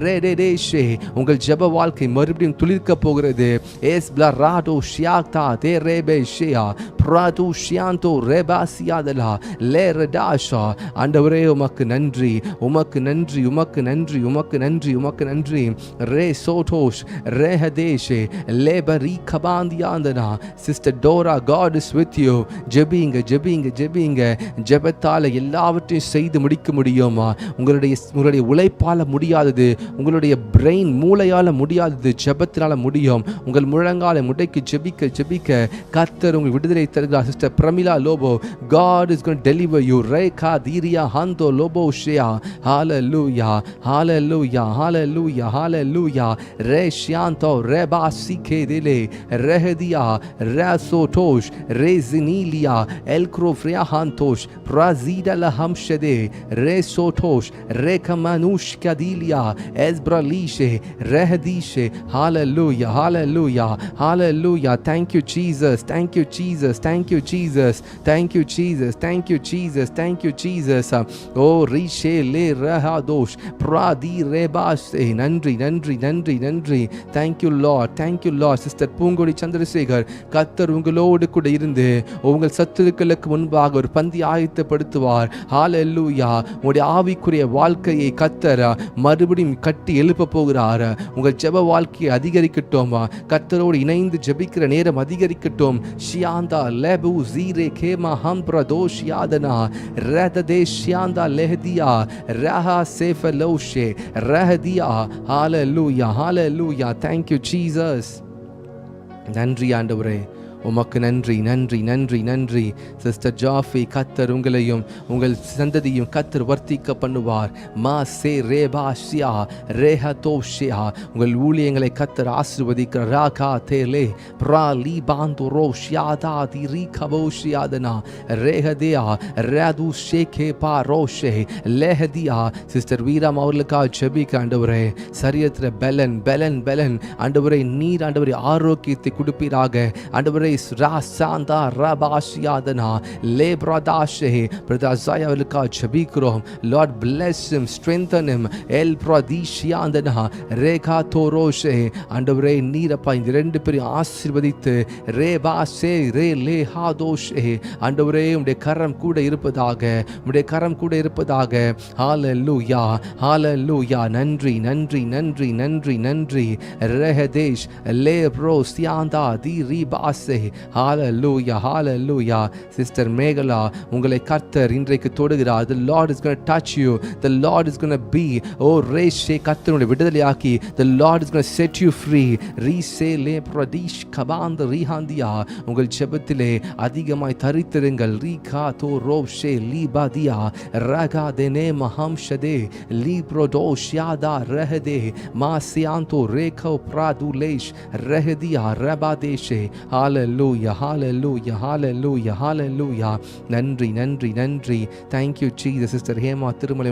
ரெடேடேஷே. உங்கள் ஜெப வாழ்க்கை மறுபடியும் துளிர்க்க போகிறது. எஸ்ப்லராடோ ஷியாக்தா தேரேபேஷியா பிராது ஷியாந்தோ ரெபாசியாதலா லேரடாஷா. ஆண்டவரே, உமக்கு நன்றி, உமக்கு நன்றி, உமக்கு நன்றி, உமக்கு நன்றி, உமக்கு நன்றி. ரே சோடோஷ் ரேஹதேஷே லேபரி கபாந்தியாந்தனா. Sister Dora, God is with you. ஜெபிங்க ஜெபிங்க ஜெபிங்க. ஜெபத்தால எல்லாவற்றையும் செய்து முடிக்க முடியுமா? உங்களுடைய உழைப்பால முடியாதது, உங்களுடைய பிரெயின் மூளையால முடியாதது ஜெபத்தினால முடியும். உங்கள் முழங்காலை முடைக்கு ஜெபிக்க ஜெபிக்க கர்த்தர் உங்களுக்கு விடுதலை தருகிறார். Sister Pramila Lobo, God is going to deliver you. ரேகா தீரியா ஹந்தோ லோபோ ஷியா. ஹalleluya hallelujah hallelujah hallelujah. ரே ஷியாந்தோ ரேபா சிகேதிலே ரஹதியா ராசோடோஷ் ரேசினிலியா எல்க்ரோஃப்ரியா ஹந்தோஷ் பிராசிடா லஹம்ஷதே ரேசோடோஷ் ரேகமனுஷ் கதிலியா எஸ்ப்ரலிஷே ரஹதீஷே. hallelujah hallelujah hallelujah. thank you Jesus, thank you Jesus, thank you Jesus, thank you Jesus, thank you Jesus, thank you Jesus. ஓ ரிஷே லே ரஹாதோஷ் பிராதி ரேபாஷே. நன்றி நன்றி நன்றி நன்றி. thank you Lord, thank you Lord. Sister Poongodi Chandrasekar, கர்த்தர் உங்களோடு கூட இருந்து உங்கள் சத்துருக்களுக்கு முன்பாக ஒரு பந்தி ஆயத்தப்படுத்துவார். ஹalleluya. உங்களுடைய ஆவிக்குரிய வாழ்க்கையை கர்த்தர் மறுபடியும் கட்டி எழுப்ப போகிறார். உங்கள் ஜெப வாழ்க்கையை அதிகரிக்கட்டும். கர்த்தரோடு இணைந்து ஜெபிக்கிற நேரம் அதிகரிக்கட்டும். ஷியாந்தா லெபு ஜீரே கேமா ஹம்ப்ரதோஷ் யாதனா ரததேஷ்யாந்தா லெஹதியா ரஹா சேஃபலோஷே ரஹதியா. ஹalleluya hallelujah. thank you Jesus. நன்றி ஆண்டவரே, உமக்கு நன்றி நன்றி நன்றி நன்றி. சிஸ்டர் ஜாஃபி, கத்தர் உங்களையும் உங்கள் சந்ததியும் கத்தர் வர்த்திக்க பண்ணுவார். மா சே ரேபா ஷியா ரேஹதோ ஷியா, உங்கள் ஊழியங்களை கத்தர் ஆசீர்வதிக்கிறார். ராகா தேலே பிரா லீ பாந்து ரோ ஷியாதா தி ரீ கபோ ஷியாதனா ரேஹதியா ரேது ஷேகே பா ரோஷே லேஹதியா. சிஸ்டர் வீராம் அவர்களுக்காக ஜெபிக்க ஆண்டவரே, சரீரத்தில் பெலன் பெலன் பெலன் ஆண்டவரே, நீர் ஆண்டவரே ஆரோக்கியத்தை கொடுப்பீராக ஆண்டவரே. ராசாந்தா ரபாஷியாதனா லேப்ரதாஷே பிரதாசாய் அவர்களுக்காக ஜெபிக்கிறோம். Lord bless him, strengthen him. எல் பிரதீஷியாந்தனா ரேகா தோரோஷே ஆண்டவரே, நீரப்பா இந்த ரெண்டு பேரையும் ஆசீர்வதித்து ரேபாஷே ரே லேஹாதோஷே ஆண்டவரே, உம்முடைய கரம் கூட இருப்பதாக, உம்முடைய கரம் கூட இருப்பதாக. ஹalleluya ஹalleluya. நன்றி நன்றி நன்றி நன்றி நன்றி. ரஹதேஷ் லேப்ரோ சியாந்தா தி ரிபாசே ஹalleluya ஹalleluya. சிஸ்டர் மேகலா, உங்களை கர்த்தர் இன்றைக்கு தொடுகிறார். The Lord is going to touch you. The Lord is going to be ரேஷே கர்த்தருடைய விடுதலையாக்கி the Lord is going to set you free. ரீசே லே பிரதீஷ் கபாந்த ரீஹாந்தியா, உங்கள் ஜெபத்திலே அதிகமாய் தரித்திருங்கள். ரீகா தோ ரோஷே லீபாதியா ரகா தெனே மஹம்ஷதே லீப்ரோடோஷ் யாதா ரஹதே மாசியாந்தோ ரேகோ பிராதுலேஷ் ரஹதியா ரபாதேஷே. ஹalleluya ஹalleluya ஹalleluya ஹalleluya. நன்றி நன்றி நன்றி. Thank you Jesus. Sister Hema Thirumalai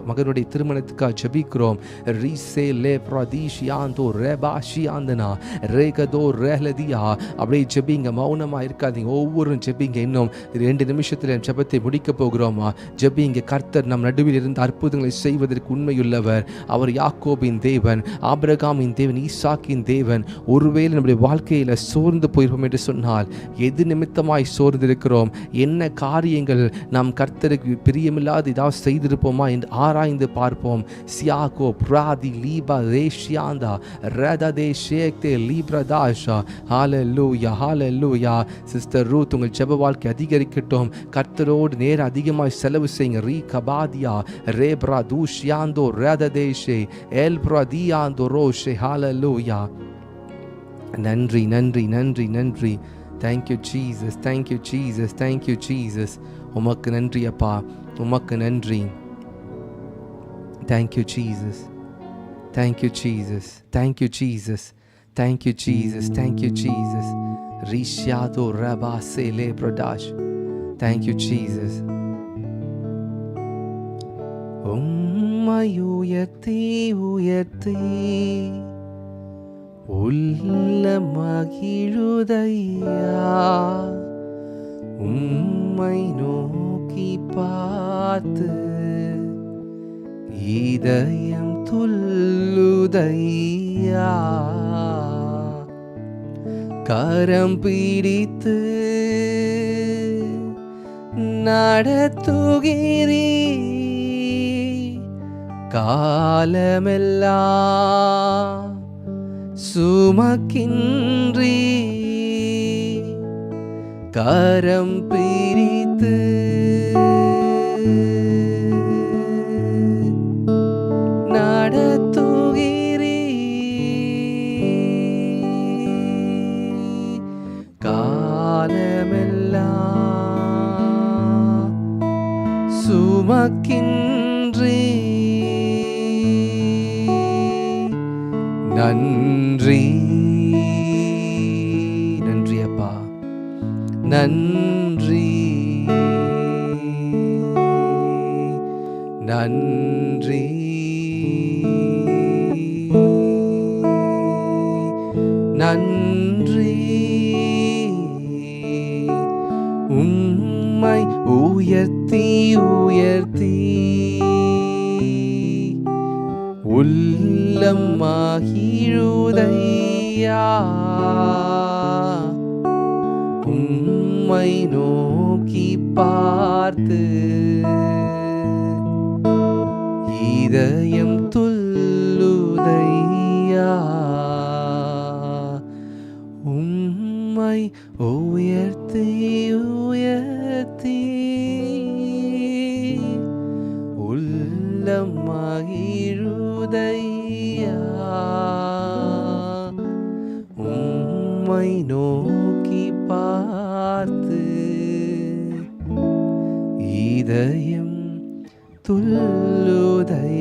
மகனுடைய திருமணத்துக்காக ஜெபிக்கிறோம். ரீசே லே பிரதீஷ் யாந்தோ ரபாஷி ஆந்தனா ரேகதோ ரஹலதியா. அப்படியே ஜெபிங்க, மௌனமா இருக்காதீங்க, ஒவ்வொருவரும் ஜெபிங்க. இன்னும் 2 நிமிஷத்தில் ஜெபத்தை முடிக்க போகிறோமா? ஜெபிங்க. கர்த்தர் நம் நடுவில் இருந்து அற்புதங்களை செய்வதற்கு உண்மையுள்ளவர். அவர் யாக்கோபின் தேவன், ஆபிரகாமின் தேவன், ஈசாக்கின் தேவன். ஒருவேளை நம்முடைய வாழ்க்கையில் சோர்ந்து போயிருப்போம் என்று சொன்னால், எது நிமித்தமாய் சோர்ந்திருக்கிறோம், என்ன காரியங்கள் நாம் கர்த்தருக்கு பிரியமில்லாத ஏதாவது செய்திருப்போமா என்று ஆராய்ந்து பார்ப்போம். சியாகோ பிராதி லீபா ரேஷியாந்தா ரததே ஷேக்தே லீப்ரதாஷா. ஹalleluya ஹalleluya. சிஸ்டர் ரூத், உங்கள் ஜெப வாழ்க்கை அதிகரிக்கட்டும். கர்த்தரோடு நேர அதிகமாய் செலவு செய்யுங்க. ரீ கபாதியா ரேப்ரா தூஷியாந்தோ ரததேஷே எல் பிரதியாந்தோ ரோஷே. ஹalleluya. நன்றி நன்றி நன்றி நன்றி. Thank you Jesus, thank you Jesus, thank you Jesus. உமக்கு நன்றி அப்பா, உமக்கு நன்றி. Thank you Jesus, thank you Jesus, thank you Jesus, thank you Jesus, thank you Jesus. ரிஷியாதோ ரபா சேலே பிரடாஷ். Thank you Jesus. உம்மை உயர்த்தி உயர்த்தி உள்ள மகிழுதையா, உம்மை நோக்கி பார்த்து இதயம் துள்ளுதையா. கரம் பிடித்து நடத்துகிறீ காலமெல்லாம் சுமக்கின்றி. கரம் பிரித்து நடத்துகிறீ காலமெல்லாம் சுமக்கின்றி. நன்றி நன்றி அப்பா, நன்றி நன்றி நன்றி. உம்மை உயர்த்தி உயர்த்தி உள்ளம் மகிழுதையா. உம்மை நோக்கி பார்த்து இதயம் துள்ளுதையா. உம்மை உயர்த்தி உயர்த்தி உள்ளம் மகிழுதையா. உம்மை நோக்கி பார்த்து இதயம் துள்ளுதையா.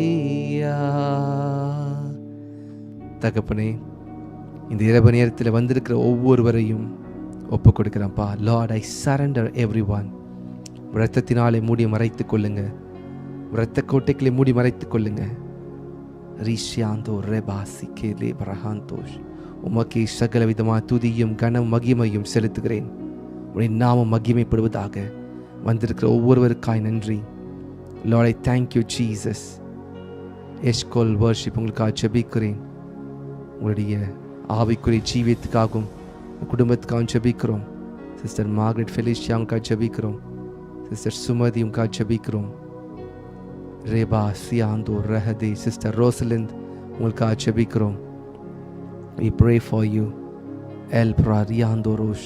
தகப்பனே, இந்த இரவு நேரத்தில் வந்திருக்கிற ஒவ்வொருவரையும் ஒப்பு கொடுக்கிறேன்ப்பா. Lord, I surrender every one. இரத்தத்தினாலே மூடி மறைத்துக் கொள்ளுங்க, இரத்த கோட்டைகளை மூடி மறைத்துக் கொள்ளுங்க. ரிஷியாந்தோ ரெபாசி கேலே பிரஹாந்தோஷ். உமக்கு சகல விதமான துதியும் கனம் மகிமையும் செலுத்துகிறேன். உடைய நாமம் மகிமைப்படுவதாக. வந்திருக்கிற ஒவ்வொருவருக்காய் நன்றி. Lord, I thank you Jesus. Eshcol worship உங்களுக்காக ஜெபிக்கிறேன். உங்களுடைய ஆவிக்குரிய ஜீவியத்துக்காகவும் குடும்பத்துக்காகவும் ஜெபிக்கிறோம். சிஸ்டர் மார்கரெட் ஃபெலிஷியாவுக்காக ஜெபிக்கிறோம். சிஸ்டர் சுமதி உங்களுக்காக ஜெபிக்கிறோம். ரேபா சியாந்தோ ரஹதே. சிஸ்டர் ரோசலிந்த் உங்களுக்காக ஜெபிக்கிறோம். We pray for you. El Pradiando Rosh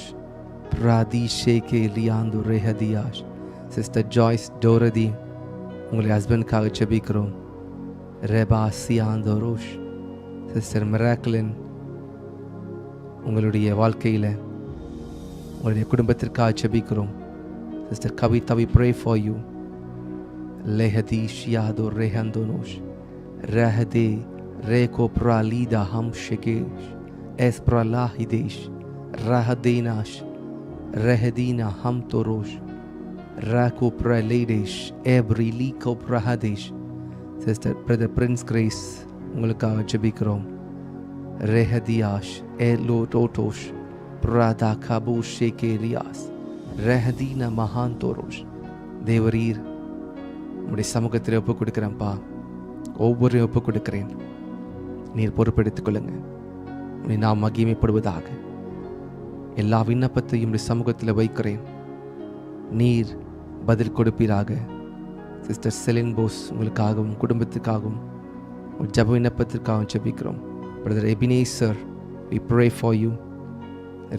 Pradisheke Liando Rehadiash. Sister Joyce Dorothy உங்களுடைய ஹஸ்பண்ட்காக ஜெபிக்கிறோம். ரெபா சியாந்தோ ரோஷ். சிஸ்டர் மிராக்லின் உங்களுடைய வாழ்க்கையில் உங்களுடைய குடும்பத்திற்காக ஜெபிக்கிறோம். Sister Kavitha, we pray for you. Lehadi Shiado Rehandonosh Rahade Reko Pralida Ham Shekesh Espralahidesh Rahadinash Rahadina Ham Torosh Rako Pralidesh Every Liko Prahadesh. Sister Brother Prince Grace உங்களுக்காக ஜெபிக்கிறோம். ரெஹதியாஷ் எலோ டோட்டோஷ் பிரதா கபு ஷேகேரியாஸ் ரெஹதீன மகாந்தோரோஷ். தேவரீர் உடைய சமூகத்தில் ஒப்பு கொடுக்குறேன்ப்பா. ஒவ்வொரு ஒப்பு கொடுக்கிறேன். நீர் பொறுப்பெடுத்துக் கொள்ளுங்க. நாம் மகிமைப்படுவதாக. எல்லா விண்ணப்பத்தையும் உடைய சமூகத்தில் வைக்கிறேன். நீர் பதில் கொடுப்பீராக. சிஸ்டர் செலின் போஸ் உங்களுக்காகவும் குடும்பத்துக்காகவும் ஜப விண்ணப்பத்திற்காகவும் ஜெபிக்கிறோம். Brother Ebenezer, we pray for you.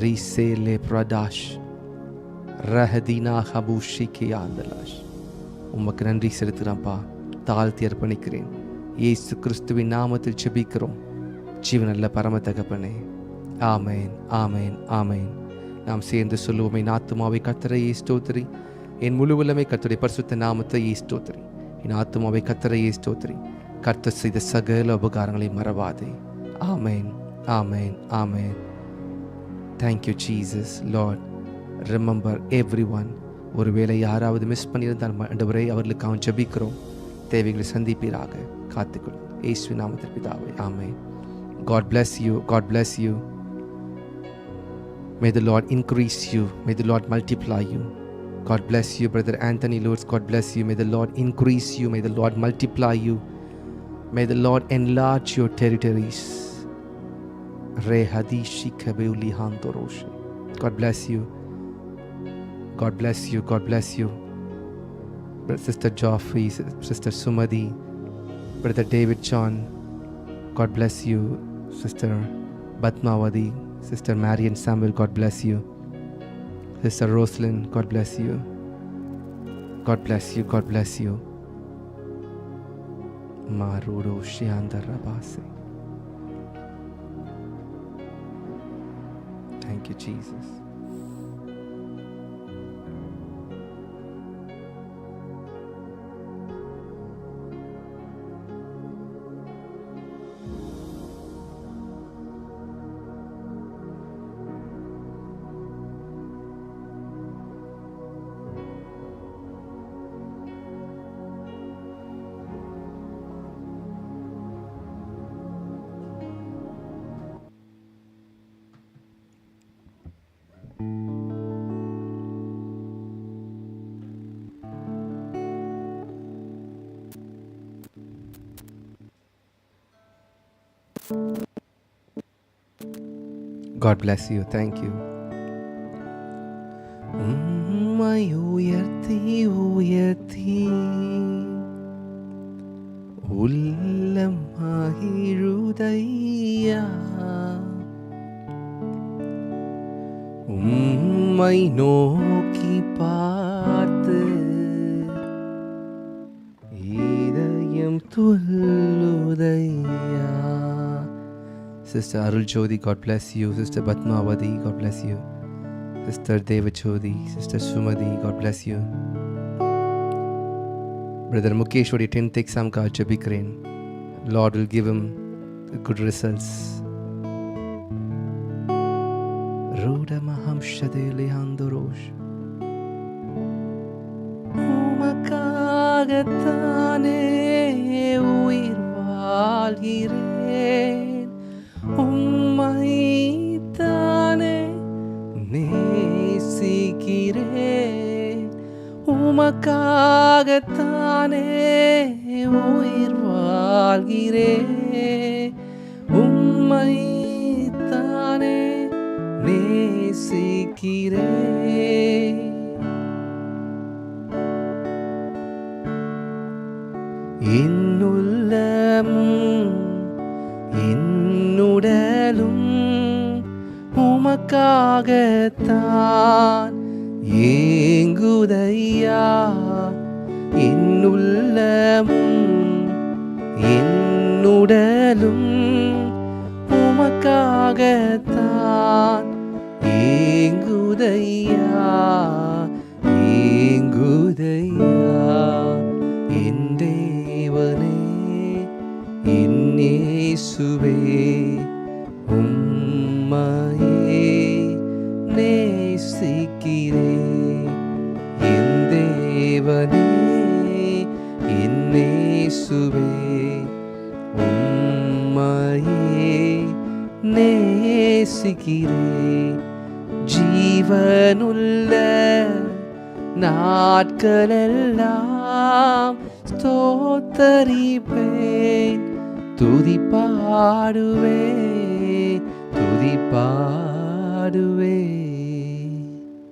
ரீசே லே பிரடாஷ் ரஹதீனா ஹபூஷிகே ஆந்தலாஷ். உமக்கு நன்றி செலுத்துகிறேன்ப்பா. தாழ்த்தி அர்ப்பணிக்கிறேன். இயேசு கிறிஸ்துவின் நாமத்தில் ஜெபிக்கிறோம் ஜீவனல்ல பரம தகப்பனே. ஆமேன், ஆமேன், ஆமேன். நாம் சேர்ந்து சொல்லுவோம். என் ஆத்துமாவை கர்த்தரையே ஸ்தோத்திரி, என் முழு உள்ளமே கர்த்தருடைய பரிசுத்த நாமத்தையே ஸ்தோத்திரி. என் ஆத்துமாவை கர்த்தரையே ஸ்தோத்திரி, கர்த்தர் செய்த சகல உபகாரங்களை மறவாதே. ஆமேன், ஆமேன், ஆமேன். Thank you Jesus. Lord, remember everyone. ஒருவேளை யாராவது மிஸ் பண்ணியிருந்தால் ஆண்டவரே அவர்களுக்காக ஜெபிக்கிறோம். தேவைகளை சந்திப்பீராக. காத்துக்கொள்ளும் இயேசுவின் நாமத்தில் பிதாவே. ஆமென். God bless you. God bless you. May the Lord increase you. May the Lord multiply you. God bless you, Brother Anthony Lourdes. God bless you. May the Lord increase you. May the Lord multiply you. May the Lord enlarge your territories. God bless you. God bless you. God bless you. Sister Joffrey, Sister Sumadi, Brother David John, God bless you. Sister Batmawadi, Sister Marian Samuel, God bless you. Sister Roslyn, God bless you. God bless you. God bless you. Marudo Shiandarabase. Thank you, Jesus. God bless you. Thank you. உம்மை உயர்த்தி உயர்த்தி உள்ளம் மகிழுதையா, உம்மை நோக்கி பார்த்து இதயம் துள்ளுதையா. Sister Arul Jodi, God bless you. Sister Batmawadi, God bless you. Sister Devachodi, Sister Sumadi, God bless you. Brother Mukesh உடைய 10th எக்ஸாம்காக ஜெபிக்கிறேன். Lord will give him good results. Ruda mahamshade lehandorosh. உமக்காகத்தானே உயிர் வாழ்கிறேன், உம்மைத்தானே நேசிக்கிறேன். உமக்காகத்தானே உயிர் வாழ்கிறேன், உம்மைத்தானே நேசிக்கிறேன். என்னுள்ளமும் என்னுடலும் உமக்காகத்தான் ஏங்குதையா. என்னுள்ளமும் என்னுடலும் உமக்காகத்தான் ஏங்குதையா, ஏங்குதையா. என் தேவனே, என் இயேசுவே, உம்மையே நேசிக்கிறேன். என் தேவனே, என் இயேசுவே, உம்மையே நேசிக்கிறேன். ஜீவனுள்ள நாட்களெல்லாம் ஸ்தோத்தரிப்பேன், துதிப்பாடுவேன், துதிப்பாடுவேன்.